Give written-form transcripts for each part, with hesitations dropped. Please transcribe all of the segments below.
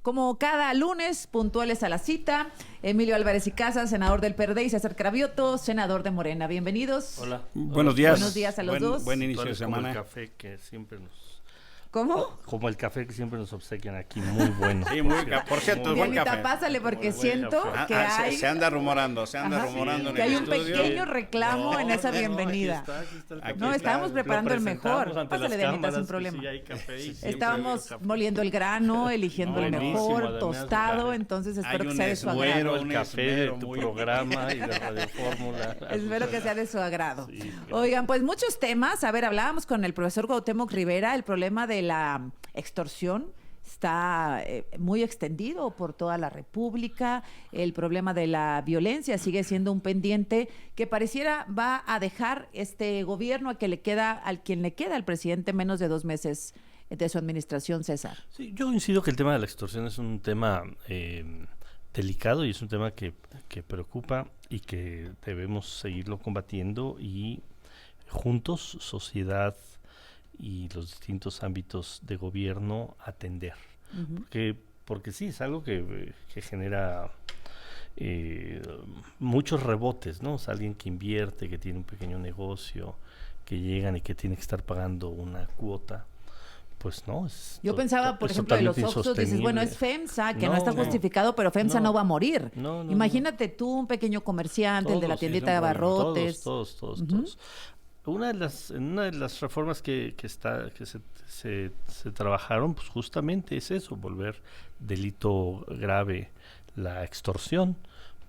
como cada lunes, puntuales a la cita. Emilio Álvarez y Casas, senador del PRD, y César Cravioto, senador de Morena. Bienvenidos. Hola. Buenos días. Buenos días a los dos. Buen inicio de semana. Como el café que siempre nos... ¿Cómo? Como el café que siempre nos obsequian aquí, muy bueno. Sí, por cierto, es buen Dianita, café. pásale porque siento café. que hay... Se anda rumorando, Ajá, en que el hay un estudio. pequeño reclamo en esa bienvenida. Aquí está el café. No, estábamos preparando el mejor. Presentamos ante Pásale, las Dianita, cámaras sin que problema. sí hay café y siempre Estábamos hay café. moliendo el grano, eligiendo el Buenísimo, mejor, además, tostado, café. entonces Hay espero que un sea de su esmero, agrado. El café de esmero tu muy- programa y de Radio Fórmula. Espero que sea de su agrado. Sí, claro. Oigan, pues muchos temas. A ver, hablábamos con el profesor Cuauhtémoc Rivera, el problema de la extorsión está muy extendido por toda la República. El problema de la violencia sigue siendo un pendiente que pareciera va a dejar este gobierno al quien le queda al presidente menos de 2 meses de su administración, César. Sí, yo coincido que el tema de la extorsión es un tema delicado y es un tema que preocupa y que debemos seguirlo combatiendo y juntos, sociedad y los distintos ámbitos de gobierno atender. Porque sí, es algo que genera muchos rebotes, ¿no? O sea, alguien que invierte, que tiene un pequeño negocio, que llegan y que tiene que estar pagando una cuota, pues no. Yo pensaba, por ejemplo, de los Oxxos, dices, bueno, es FEMSA, que no está justificado, pero FEMSA no va a morir. Imagínate tú, un pequeño comerciante, el de la tiendita de abarrotes. Todos. Una de las reformas que se trabajaron, pues justamente es eso, volver delito grave la extorsión,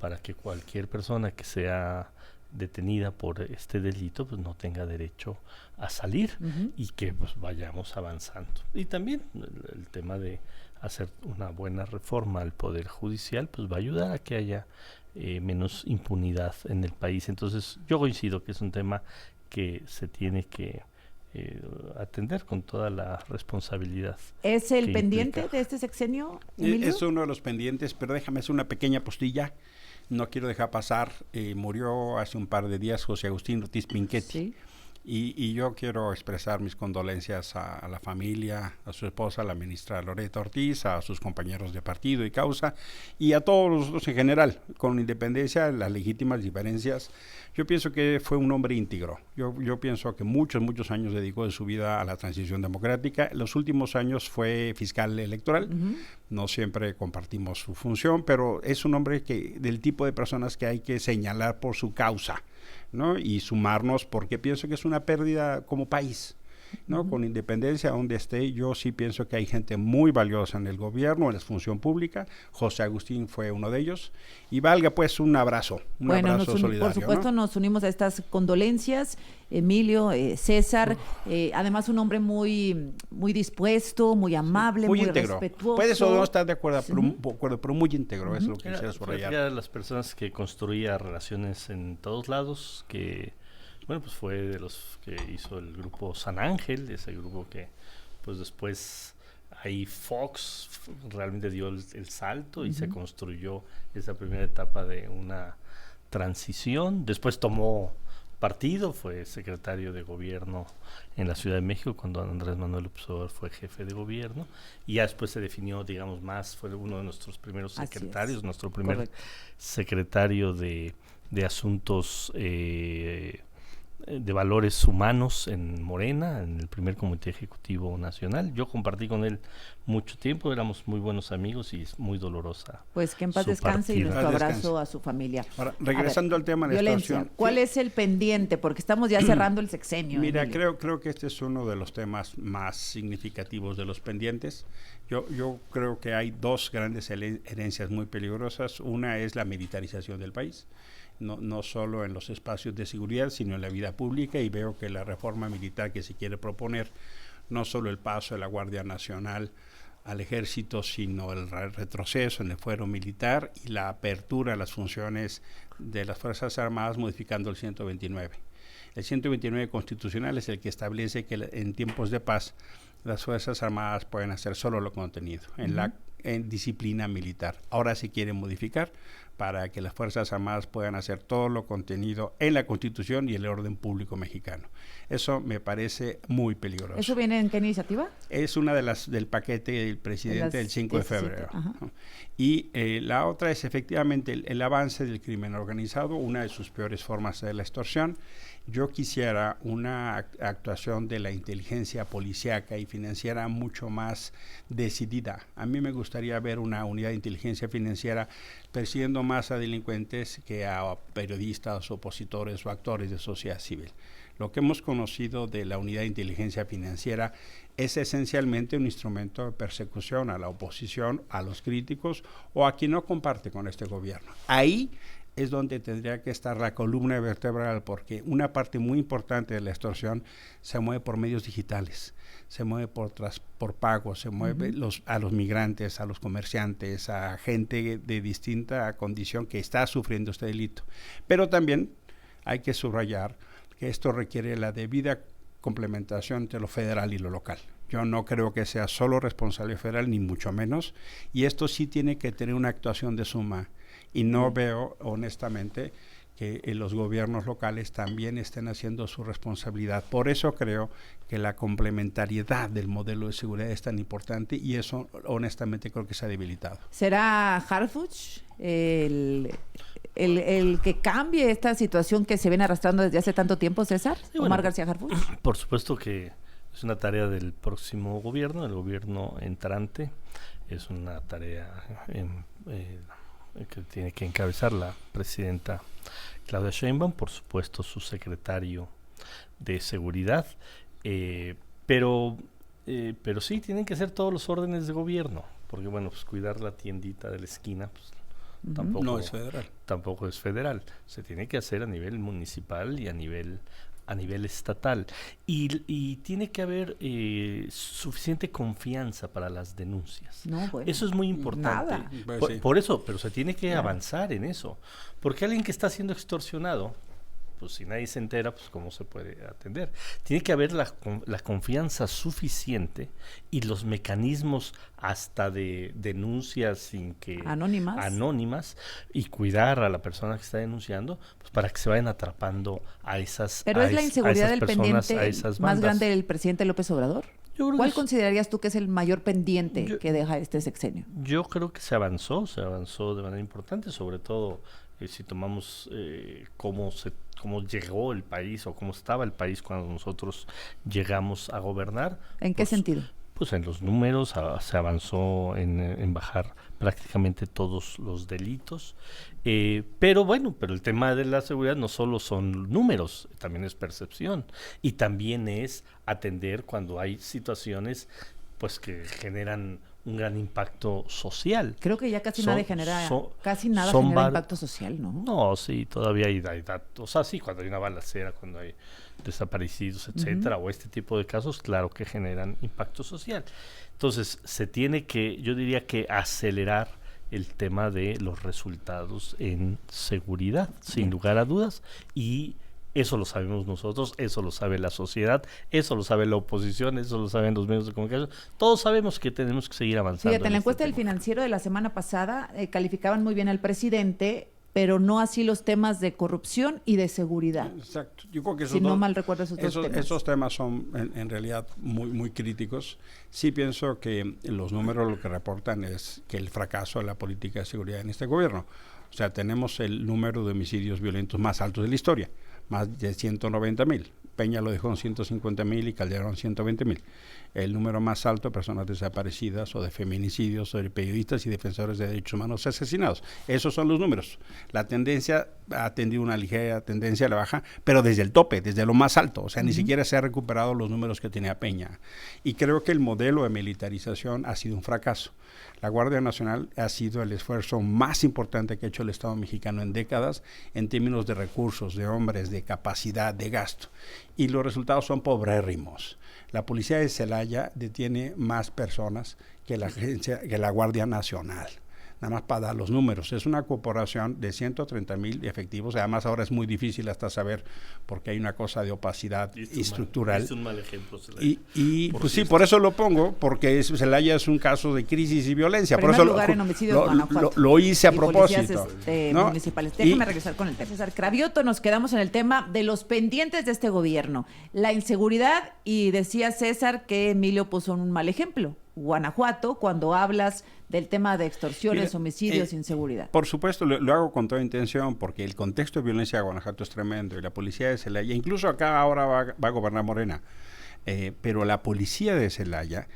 para que cualquier persona que sea detenida por este delito pues no tenga derecho a salir y que pues vayamos avanzando. Y también el tema de hacer una buena reforma al Poder Judicial pues va a ayudar a que haya menos impunidad en el país. Entonces yo coincido que es un tema que se tiene que atender con toda la responsabilidad. ¿Es el pendiente de este sexenio, Emilio? Es uno de los pendientes, pero déjame hacer una pequeña postilla. No quiero dejar pasar, murió hace un par de días José Agustín Ortiz Pinchetti. Sí. Y yo quiero expresar mis condolencias a la familia, a su esposa, la ministra Loreta Ortiz, a sus compañeros de partido y causa, y a todos nosotros en general, con independencia de las legítimas diferencias. Yo pienso que fue un hombre íntegro. Yo pienso que muchos años dedicó de su vida a la transición democrática. Los últimos años fue fiscal electoral. No siempre compartimos su función, pero es un hombre del tipo de personas que hay que señalar por su causa, ¿no? Y sumarnos, porque pienso que es una pérdida como país, ¿no? Con independencia donde esté, yo sí pienso que hay gente muy valiosa en el gobierno, en la función pública. José Agustín fue uno de ellos. Y valga pues un abrazo solidario. Por supuesto, ¿no? Nos unimos a estas condolencias, Emilio, César, además un hombre muy dispuesto, muy amable, muy respetuoso. Puedes o no estar de acuerdo, pero muy íntegro, es lo que quisiera subrayar. Era de las personas que construía relaciones en todos lados, que bueno, pues fue de los que hizo el grupo San Ángel, ese grupo que pues después ahí Fox realmente dio el salto y se construyó esa primera etapa de una transición. Después tomó partido, fue secretario de gobierno en la Ciudad de México cuando Andrés Manuel López Obrador fue jefe de gobierno, y ya después se definió, digamos, más, fue uno de nuestros primeros secretarios, nuestro primer secretario de asuntos de valores humanos en Morena, en el primer Comité Ejecutivo Nacional. Yo compartí con él mucho tiempo, éramos muy buenos amigos y es muy dolorosa. Pues que en paz descanse y nuestro abrazo a su familia. Ahora, regresando al tema de la extorsión. ¿Cuál es el pendiente? Porque estamos ya cerrando el sexenio. Mira, creo que este es uno de los temas más significativos de los pendientes. Yo creo que hay dos grandes herencias muy peligrosas. Una es la militarización del país. No solo en los espacios de seguridad, sino en la vida pública, y veo que la reforma militar que se quiere proponer, no solo el paso de la Guardia Nacional al ejército, sino el retroceso en el fuero militar y la apertura a las funciones de las Fuerzas Armadas modificando el 129. El 129 constitucional es el que establece que en tiempos de paz las Fuerzas Armadas pueden hacer solo lo contenido en disciplina militar. Ahora se quiere modificar para que las Fuerzas Armadas puedan hacer todo lo contenido en la Constitución y el orden público mexicano. Eso me parece muy peligroso. ¿Eso viene en qué iniciativa? Es una de las del paquete del presidente del 5 de febrero. Ajá. Y la otra es efectivamente el avance del crimen organizado, una de sus peores formas de la extorsión. Yo quisiera una actuación de la inteligencia policíaca y financiera mucho más decidida. A mí me gustaría ver una unidad de inteligencia financiera persiguiendo más a delincuentes que a periodistas, opositores o actores de sociedad civil. Lo que hemos conocido de la unidad de inteligencia financiera es esencialmente un instrumento de persecución a la oposición, a los críticos o a quien no comparte con este gobierno. Ahí es donde tendría que estar la columna vertebral, porque una parte muy importante de la extorsión se mueve por medios digitales, se mueve por pagos, se mueve a los migrantes, a los comerciantes, a gente de distinta condición que está sufriendo este delito. Pero también hay que subrayar que esto requiere la debida complementación entre lo federal y lo local. Yo no creo que sea solo responsabilidad federal, ni mucho menos, y esto sí tiene que tener una actuación de suma, y no veo, honestamente, que los gobiernos locales también estén haciendo su responsabilidad. Por eso creo que la complementariedad del modelo de seguridad es tan importante, y eso, honestamente, creo que se ha debilitado. ¿Será Harfuch el que cambie esta situación que se viene arrastrando desde hace tanto tiempo, César? Sí, Omar García Harfuch. Por supuesto que es una tarea del próximo gobierno, el gobierno entrante. Es una tarea que tiene que encabezar la presidenta Claudia Sheinbaum, por supuesto su secretario de Seguridad, pero sí tienen que ser todos los órdenes de gobierno, porque bueno, pues cuidar la tiendita de la esquina, pues tampoco, no es federal. Tampoco es federal. Se tiene que hacer a nivel municipal y a nivel estatal. Y tiene que haber suficiente confianza para las denuncias. No, bueno, eso es muy importante. Nada. Por eso, pero se tiene que avanzar en eso. Porque alguien que está siendo extorsionado, pues si nadie se entera, pues cómo se puede atender. Tiene que haber la confianza suficiente y los mecanismos hasta de denuncias sin que anónimas y cuidar a la persona que está denunciando, pues para que se vayan atrapando a esas Pero es la inseguridad del pendiente más grande del presidente López Obrador. ¿Cuál considerarías tú que es el mayor pendiente que deja este sexenio? Yo creo que se avanzó de manera importante, sobre todo si tomamos cómo llegó el país o cómo estaba el país cuando nosotros llegamos a gobernar. ¿En qué sentido? Pues en los números se avanzó en bajar prácticamente todos los delitos. Pero el tema de la seguridad no solo son números, también es percepción y también es atender cuando hay situaciones pues que generan un gran impacto social. Creo que ya casi nada genera impacto social, ¿no? No, sí, todavía hay datos. O sea, sí, cuando hay una balacera, cuando hay desaparecidos, etcétera, o este tipo de casos, claro que generan impacto social. Entonces, se tiene que, yo diría que acelerar el tema de los resultados en seguridad, sin lugar a dudas, y eso lo sabemos nosotros, eso lo sabe la sociedad, eso lo sabe la oposición, eso lo saben los medios de comunicación. Todos sabemos que tenemos que seguir avanzando. Fíjate, en la encuesta del Financiero de la semana pasada calificaban muy bien al presidente, pero no así los temas de corrupción y de seguridad. Exacto. Yo creo que si no mal recuerdo esos dos temas. Esos temas son en realidad muy, muy críticos. Sí pienso que los números lo que reportan es que el fracaso de la política de seguridad en este gobierno. O sea, tenemos el número de homicidios violentos más altos de la historia, más de 190,000. Peña lo dejó en 150,000 y Calderón 120,000. El número más alto de personas desaparecidas o de feminicidios o de periodistas y defensores de derechos humanos asesinados. Esos son los números. La tendencia ha tendido una ligera tendencia a la baja, pero desde el tope, desde lo más alto. O sea, ni siquiera se han recuperado los números que tenía Peña. Y creo que el modelo de militarización ha sido un fracaso. La Guardia Nacional ha sido el esfuerzo más importante que ha hecho el Estado mexicano en décadas en términos de recursos, de hombres, de capacidad, de gasto. Y los resultados son pobrérrimos. La policía de Celaya detiene más personas que la Guardia Nacional. nada más para dar los números. Es una corporación de 130,000 efectivos. Además, ahora es muy difícil hasta saber porque hay una cosa de opacidad estructural. Es un mal ejemplo. Y pues sí, por eso lo pongo, porque Celaya es un caso de crisis y violencia. Primer Por eso lugar en homicidios, Guanajuato. lo hice a Y propósito. policías, ¿no? municipales. Déjame regresar con el tema. César Cravioto, nos quedamos en el tema de los pendientes de este gobierno. La inseguridad, y decía César que Emilio puso un mal ejemplo. Guanajuato, cuando hablas del tema de extorsiones, homicidios, inseguridad. Por supuesto, lo hago con toda intención, porque el contexto de violencia de Guanajuato es tremendo, y la policía de Celaya, incluso acá ahora va a gobernar Morena, pero la policía de Celaya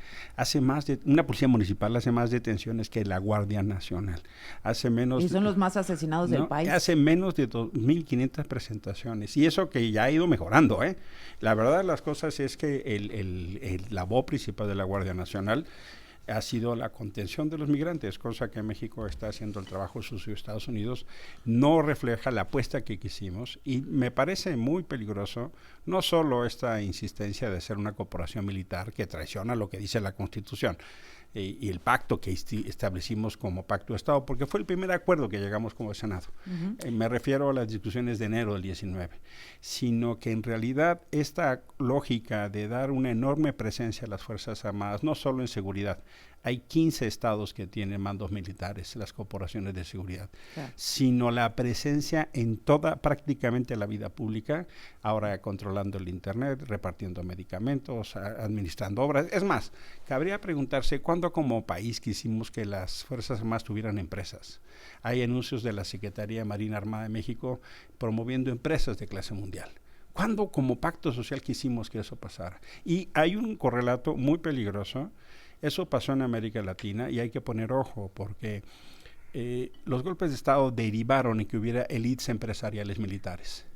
una policía municipal hace más detenciones que la Guardia Nacional. Y son los más asesinados del país. Hace menos de 2,500 presentaciones, y eso que ya ha ido mejorando, La verdad de las cosas es que la voz principal de la Guardia Nacional ha sido la contención de los migrantes, cosa que México está haciendo el trabajo sucio. Estados Unidos no refleja la apuesta que quisimos, y me parece muy peligroso no solo esta insistencia de ser una corporación militar que traiciona lo que dice la Constitución y el pacto que establecimos como pacto de Estado, porque fue el primer acuerdo que llegamos como Senado. Me refiero a las discusiones de enero del 19, sino que en realidad esta lógica de dar una enorme presencia a las Fuerzas Armadas, no solo en seguridad, hay 15 estados que tienen mandos militares, las corporaciones de seguridad, sino la presencia en prácticamente la vida pública, ahora controlando el internet, repartiendo medicamentos, administrando obras. Es más, cabría preguntarse cuándo como país quisimos que las Fuerzas Armadas tuvieran empresas. Hay anuncios de la Secretaría de Marina Armada de México promoviendo empresas de clase mundial. ¿Cuándo como pacto social quisimos que eso pasara? Y hay un correlato muy peligroso. Eso pasó en América Latina, y hay que poner ojo, porque los golpes de Estado derivaron en que hubiera élites empresariales militares.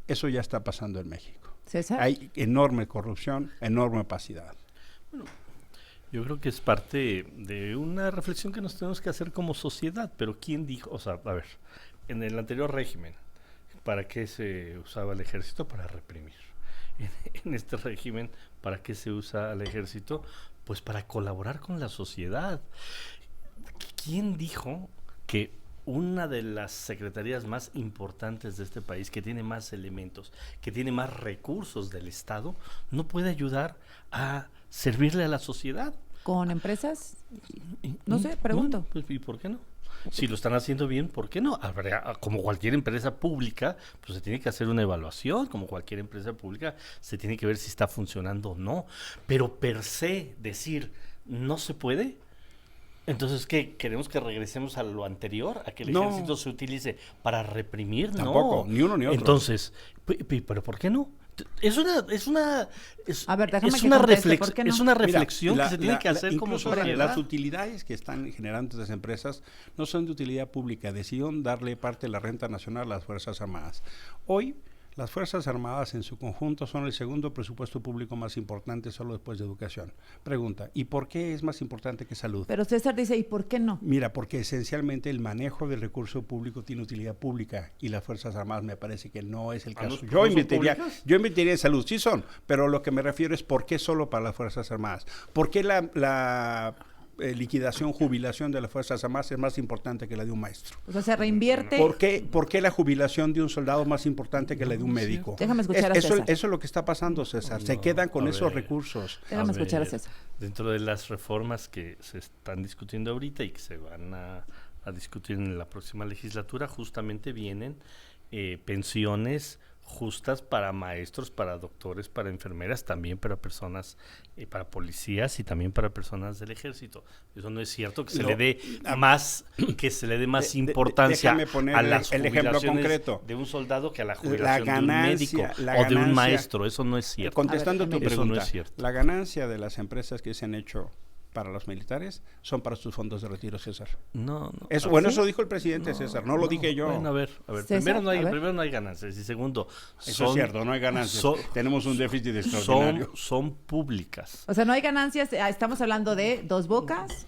Eso ya está pasando en México. ¿César? Hay enorme corrupción, enorme opacidad. Bueno, yo creo que es parte de una reflexión que nos tenemos que hacer como sociedad, pero ¿quién dijo? O sea, a ver, en el anterior régimen, ¿para qué se usaba el ejército? Para reprimir. En este régimen, ¿para qué se usa el ejército? Pues para colaborar con la sociedad. ¿Quién dijo que una de las secretarías más importantes de este país, que tiene más elementos, que tiene más recursos del Estado, no puede ayudar a servirle a la sociedad? ¿Con empresas? No sé, pregunto. Pues, ¿y por qué no? Si lo están haciendo bien, ¿por qué no? Como cualquier empresa pública, pues se tiene que hacer una evaluación, como cualquier empresa pública, se tiene que ver si está funcionando o no. Pero per se, decir, no se puede. Entonces, ¿qué? ¿Queremos que regresemos a lo anterior? ¿A que el ejército se utilice para reprimir? Tampoco, no. ni uno ni otro. Entonces, ¿pero por qué no? Es una reflexión que se tiene que hacer como sociedad. Las utilidades que están generando estas empresas no son de utilidad pública, decidieron darle parte de la renta nacional a las Fuerzas Armadas. Hoy, las Fuerzas Armadas en su conjunto son el segundo presupuesto público más importante, solo después de educación. Pregunta, ¿y por qué es más importante que salud? Pero César dice, ¿y por qué no? Mira, porque esencialmente el manejo del recurso público tiene utilidad pública, y las Fuerzas Armadas me parece que no es el caso. Yo invertiría en salud, sí son, pero lo que me refiero es por qué solo para las Fuerzas Armadas. ¿Por qué la liquidación, jubilación de las Fuerzas Armadas es más importante que la de un maestro? O sea, se reinvierte. ¿Por qué la jubilación de un soldado es más importante que la de un médico? Déjame escuchar a César. Eso es lo que está pasando, César. Se quedan con esos recursos. Déjame escuchar a César. Dentro de las reformas que se están discutiendo ahorita y que se van a discutir en la próxima legislatura, justamente vienen pensiones justas para maestros, para doctores, para enfermeras, también para personas, para policías y también para personas del ejército. Eso no es cierto que se le dé más importancia a las jubilaciones de un soldado que a la jubilación de un médico o de un maestro. Eso no es cierto. Contestando tu pregunta, no es cierto. La ganancia de las empresas que se han hecho para los militares son para sus fondos de retiro, César. No. Eso dijo el presidente, César, no lo dije yo. Bueno, a ver, César, primero no hay ganancias, y segundo, eso es cierto, no hay ganancias. Tenemos un déficit extraordinario. Son públicas. O sea, no hay ganancias, estamos hablando de Dos Bocas,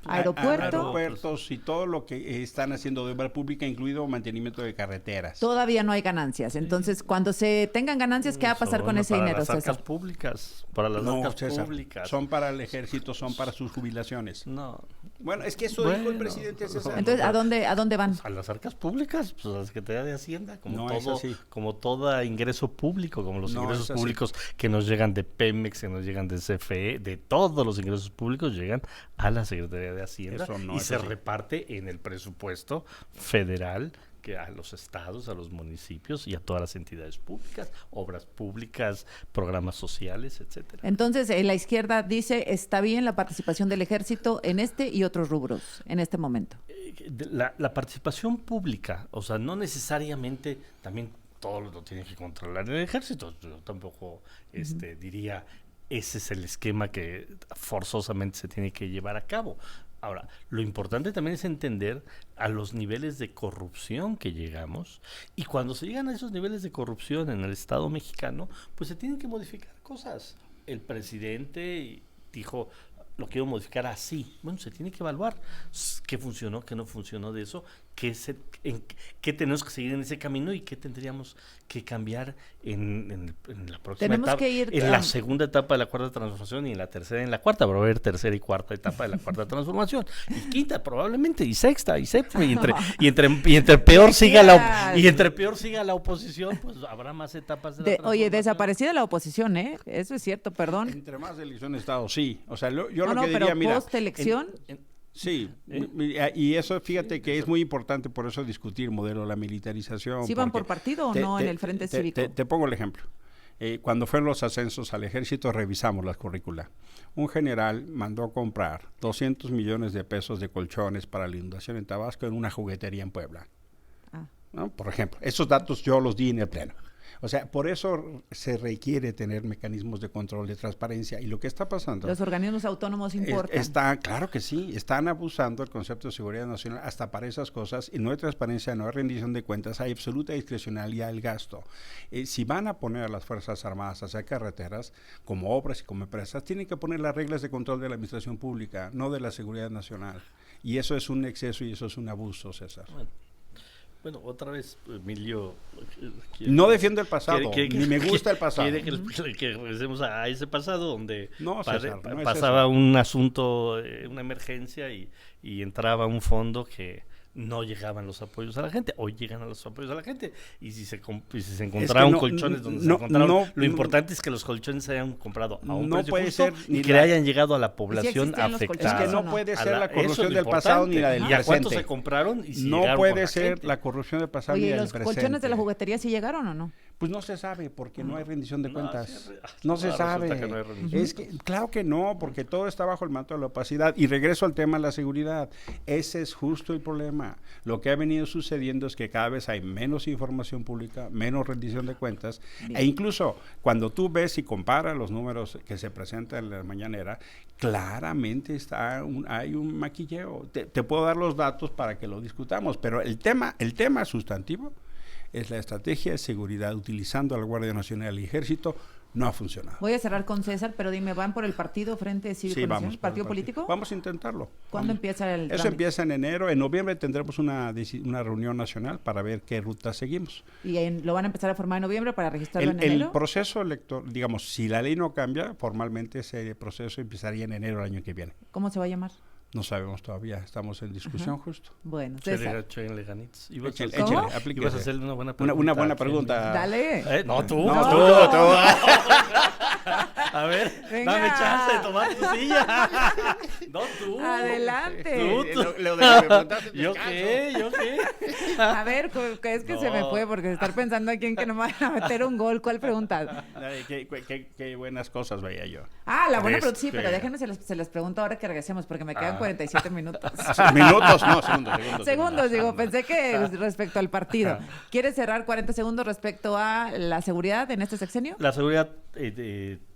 aeropuertos y todo lo que están haciendo de obra pública, incluido mantenimiento de carreteras. Todavía no hay ganancias. Entonces, cuando se tengan ganancias, ¿qué va a pasar con ese dinero, César? Para las César? arcas públicas, para las arcas públicas. Son para el ejército, son para para sus jubilaciones. No. Bueno, es que eso dijo el presidente César. Entonces, ¿a dónde van? A las arcas públicas, pues a la Secretaría de Hacienda, como todo ingreso público, como los ingresos públicos que nos llegan de Pemex, que nos llegan de CFE, de todos los ingresos públicos llegan a la Secretaría de Hacienda y se reparte en el presupuesto federal, que a los estados, a los municipios y a todas las entidades públicas, obras públicas, programas sociales, etcétera. Entonces, la izquierda dice, está bien la participación del ejército en este y otros rubros en este momento. La participación pública, o sea, no necesariamente también todo lo tiene que controlar el ejército. Yo tampoco diría, ese es el esquema que forzosamente se tiene que llevar a cabo. Ahora, lo importante también es entender a los niveles de corrupción que llegamos, y cuando se llegan a esos niveles de corrupción en el Estado mexicano, pues se tienen que modificar cosas. El presidente dijo, lo quiero modificar así. Bueno, se tiene que evaluar qué funcionó, qué no funcionó de eso, qué tenemos que seguir en ese camino y qué tendríamos que cambiar en la próxima etapa, en la segunda etapa de la cuarta transformación, y en la tercera y en la cuarta. Va a haber tercera y cuarta etapa de la cuarta transformación, y quinta probablemente, y sexta, y séptima, y entre peor siga la oposición, pues habrá más etapas de la transformación. Oye, desaparecida la oposición, eso es cierto, perdón. Entre más elección de Estado, sí. O sea, yo lo que diría, mira, post-elección. Sí, y eso fíjate que es muy importante, por eso discutir modelo de la militarización. ¿Sí van por partido o no en el Frente Cívico? Te pongo el ejemplo. Cuando fueron los ascensos al ejército, revisamos las currícula. Un general mandó comprar 200 millones de pesos de colchones para la inundación en Tabasco en una juguetería en Puebla. ¿No? Por ejemplo, esos datos yo los di en el pleno. O sea, por eso se requiere tener mecanismos de control, de transparencia, y lo que está pasando... Los organismos autónomos importan. Claro que sí, están abusando del concepto de seguridad nacional hasta para esas cosas, y no hay transparencia, no hay rendición de cuentas, hay absoluta discrecionalidad del gasto. Si van a poner a las Fuerzas Armadas a hacer carreteras, como obras y como empresas, tienen que poner las reglas de control de la administración pública, no de la seguridad nacional. Y eso es un exceso y eso es un abuso, César. Bueno, otra vez, Emilio... No defiendo el pasado, ni me gusta el pasado. Quiere que regresemos a ese pasado donde César, pasaba un asunto, una emergencia, y entraba un fondo que no llegaban los apoyos a la gente. Hoy llegan a los apoyos a la gente, y si se encontraron colchones donde se encontraron, lo importante es que los colchones se hayan comprado a un precio justo y que hayan llegado a la población afectada. Es que no puede ser la corrupción del pasado ni la del presente. ¿Y a cuántos se compraron? Y si no puede ser la corrupción del pasado ni la del presente. ¿Y los colchones de la juguetería sí llegaron o no? Pues no se sabe, porque no hay rendición de cuentas. No se sabe. Es que, claro que no, porque todo está bajo el manto de la opacidad. Y regreso al tema de la seguridad. Ese es justo el problema. Lo que ha venido sucediendo es que cada vez hay menos información pública, menos rendición de cuentas. Bien. E incluso cuando tú ves y comparas los números que se presentan en la mañanera, claramente hay un maquilleo. Te puedo dar los datos para que lo discutamos, pero el tema sustantivo es la estrategia de seguridad utilizando a la Guardia Nacional y Ejército, no ha funcionado. Voy a cerrar con César, pero dime, ¿van por el partido Frente Cívico Nacional, partido político? Vamos a intentarlo. ¿Cuándo empieza el trámite? Eso empieza en enero. En noviembre tendremos una reunión nacional para ver qué ruta seguimos. ¿Y lo van a empezar a formar en noviembre para registrarlo en enero? El proceso electoral, digamos, si la ley no cambia, formalmente ese proceso empezaría en enero del año que viene. ¿Cómo se va a llamar? No sabemos todavía, estamos en discusión justo. Bueno, César. Échale, aplíquese. Ibas a hacerle una buena pregunta. Una buena pregunta. Dale. No, tú. A ver, venga, dame chance de tomar tu silla. No, tú. Adelante. ¿Yo qué? A ver, es que se me fue porque estar pensando aquí en que no me van a meter un gol. ¿Cuál pregunta? Qué buenas cosas veía yo. La buena pregunta, sí, pero déjenme se les pregunto ahora que regresemos porque me quedan 47 minutos. Segundos, digo, pensé que respecto al partido. ¿Quieres cerrar 40 segundos respecto a la seguridad en este sexenio? La seguridad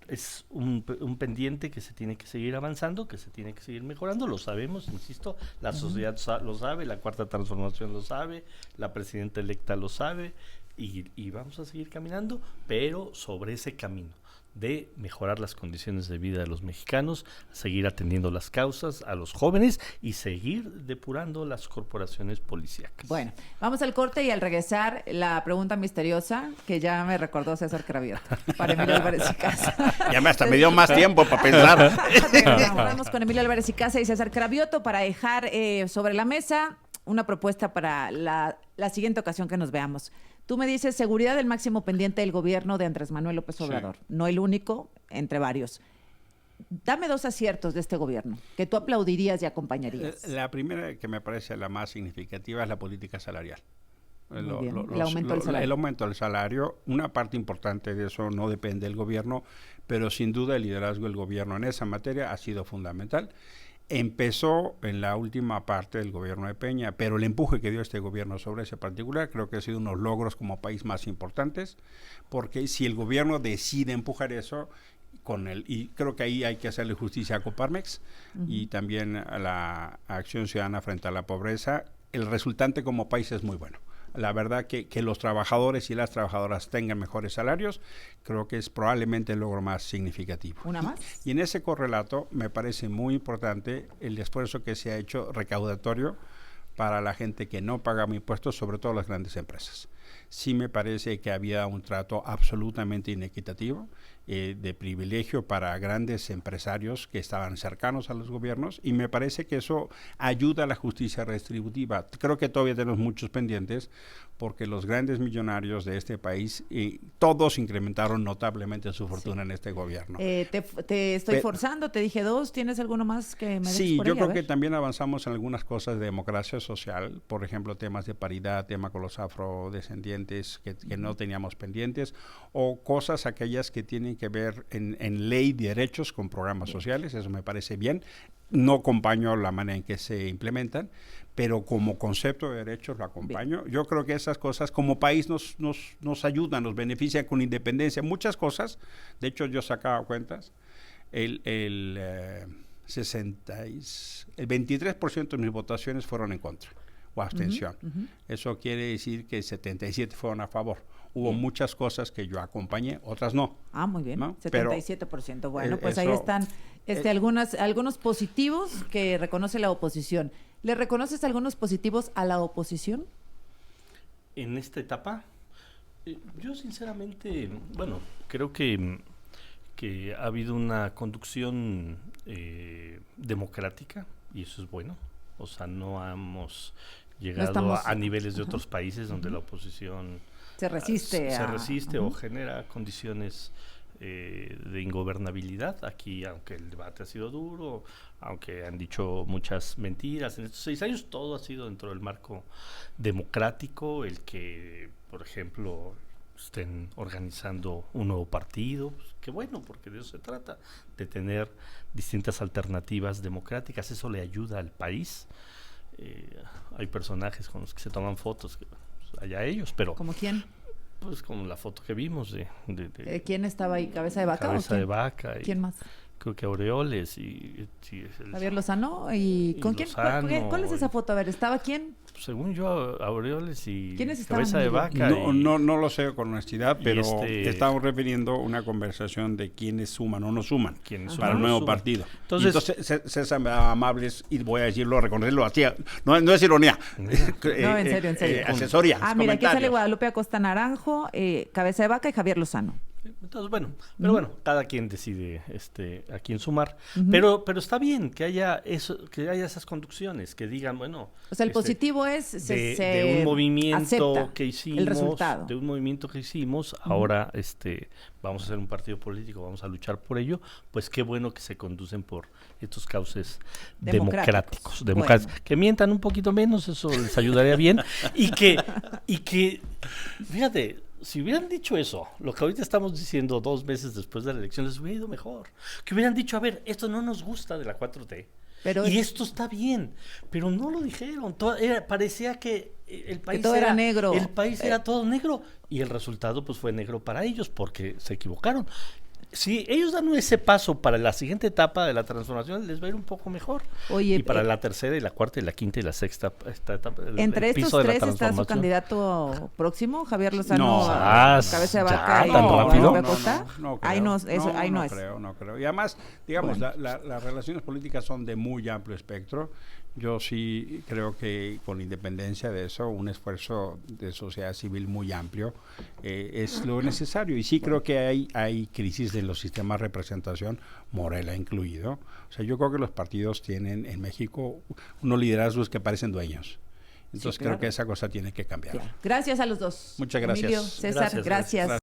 es un pendiente que se tiene que seguir avanzando, que se tiene que seguir mejorando, lo sabemos, insisto, la sociedad lo sabe, la cuarta transformación lo sabe, la presidenta electa lo sabe, y vamos a seguir caminando, pero sobre ese camino de mejorar las condiciones de vida de los mexicanos, seguir atendiendo las causas a los jóvenes y seguir depurando las corporaciones policíacas. Bueno, vamos al corte y al regresar la pregunta misteriosa que ya me recordó César Cravioto para Emilio Álvarez y Casa. Ya me dio más tiempo para pensar. Vamos con Emilio Álvarez y Casa y César Cravioto para dejar sobre la mesa una propuesta para la siguiente ocasión que nos veamos. Tú me dices, seguridad el máximo pendiente del gobierno de Andrés Manuel López Obrador. Sí. No el único, entre varios. Dame 2 aciertos de este gobierno que tú aplaudirías y acompañarías. La primera, que me parece la más significativa, es la política salarial. El aumento del salario. El aumento del salario, una parte importante de eso no depende del gobierno, pero sin duda el liderazgo del gobierno en esa materia ha sido fundamental. Empezó en la última parte del gobierno de Peña, pero el empuje que dio este gobierno sobre ese particular creo que ha sido unos logros como país más importantes, porque si el gobierno decide empujar eso, y creo que ahí hay que hacerle justicia a Coparmex y también a la Acción Ciudadana frente a la pobreza, el resultante como país es muy bueno. La verdad que los trabajadores y las trabajadoras tengan mejores salarios, creo que es probablemente el logro más significativo. ¿Una más? Y en ese correlato me parece muy importante el esfuerzo que se ha hecho recaudatorio para la gente que no paga impuestos, sobre todo las grandes empresas. Sí me parece que había un trato absolutamente inequitativo, de privilegio para grandes empresarios que estaban cercanos a los gobiernos, y me parece que eso ayuda a la justicia redistributiva. Creo que todavía tenemos muchos pendientes, porque los grandes millonarios de este país, todos incrementaron notablemente su fortuna en este gobierno. Te estoy forzando, te dije 2, ¿tienes alguno más que me des Sí, por yo ahí? creo que también avanzamos en algunas cosas de democracia social, por ejemplo, temas de paridad, tema con los afrodescendientes que no teníamos pendientes, o cosas aquellas que tienen que ver en ley de derechos con programas sociales, eso me parece bien. No acompaño la manera en que se implementan, pero como concepto de derechos lo acompaño. Bien. Yo creo que esas cosas como país nos ayudan, nos benefician con independencia. Muchas cosas, de hecho yo sacaba cuentas, el 23% de mis votaciones fueron en contra o abstención. Eso quiere decir que 77 fueron a favor. Hubo muchas cosas que yo acompañé, otras no. Ah, muy bien, ¿no? 77%. Pero, bueno, pues eso, ahí están algunos positivos que reconoce la oposición. ¿Le reconoces algunos positivos a la oposición? En esta etapa, yo sinceramente, bueno, creo que ha habido una conducción democrática, y eso es bueno. O sea, no hemos llegado a niveles de otros países donde la oposición se resiste o genera condiciones de ingobernabilidad. Aquí, aunque el debate ha sido duro, aunque han dicho muchas mentiras, en estos 6 años todo ha sido dentro del marco democrático. El que, por ejemplo, estén organizando un nuevo partido, pues, qué bueno, porque de eso se trata, de tener distintas alternativas democráticas. Eso le ayuda al país. Hay personajes con los que se toman fotos, pues, allá ellos, pero... ¿Como quién? Pues como la foto que vimos de ¿quién estaba ahí? ¿Cabeza de Vaca? Cabeza de Vaca. ¿Quién más? Creo que Aureoles Javier Lozano. ¿Y con quién? ¿Cuál es esa foto? A ver, ¿estaba quién? Según yo, Aureoles y Cabeza de Vaca. No lo sé con honestidad, pero estamos refiriendo una conversación de quiénes suman o no suman para el nuevo partido. Entonces César me da amables, y voy a decirlo, reconocerlo así, no es ironía. No, en serio. Asesoría. Mira, aquí sale Guadalupe Acosta Naranjo, Cabeza de Vaca y Javier Lozano. Entonces, bueno, pero bueno, cada quien decide a quién sumar, pero está bien que haya esas conducciones que digan, bueno, o sea, el positivo es de un movimiento que hicimos, el resultado. De un movimiento que hicimos, ahora vamos a hacer un partido político, vamos a luchar por ello, pues qué bueno que se conducen por estos cauces democráticos. Bueno. Que mientan un poquito menos, eso les ayudaría bien, y que fíjate, si hubieran dicho eso, lo que ahorita estamos diciendo 2 meses después de la elección, les hubiera ido mejor. Que hubieran dicho, a ver, esto no nos gusta de la 4T, y esto está bien, pero no lo dijeron. Parecía que el país era negro. El país era todo negro, y el resultado pues fue negro para ellos, porque se equivocaron. si ellos dan ese paso para la siguiente etapa de la transformación, les va a ir un poco mejor. Oye, y para la tercera y la cuarta y la quinta y la sexta etapa, entre el piso estos de la tres está su transformación. candidato próximo, Javier Lozano, No, cabeza de ya, vaca y tan rápido. Guadalupe Acosta. No Ahí no, eso, ahí no es. No creo. Y además, digamos, Bueno. las relaciones políticas son de muy amplio espectro. Yo sí creo que con independencia de eso, un esfuerzo de sociedad civil muy amplio es lo necesario. Y sí creo que hay crisis en los sistemas de representación, Morela incluido. O sea, yo creo que los partidos tienen en México unos liderazgos que parecen dueños. Entonces Sí, claro. creo que esa cosa tiene que cambiar. Gracias a los dos. Muchas gracias. Emilio, César, Gracias. gracias.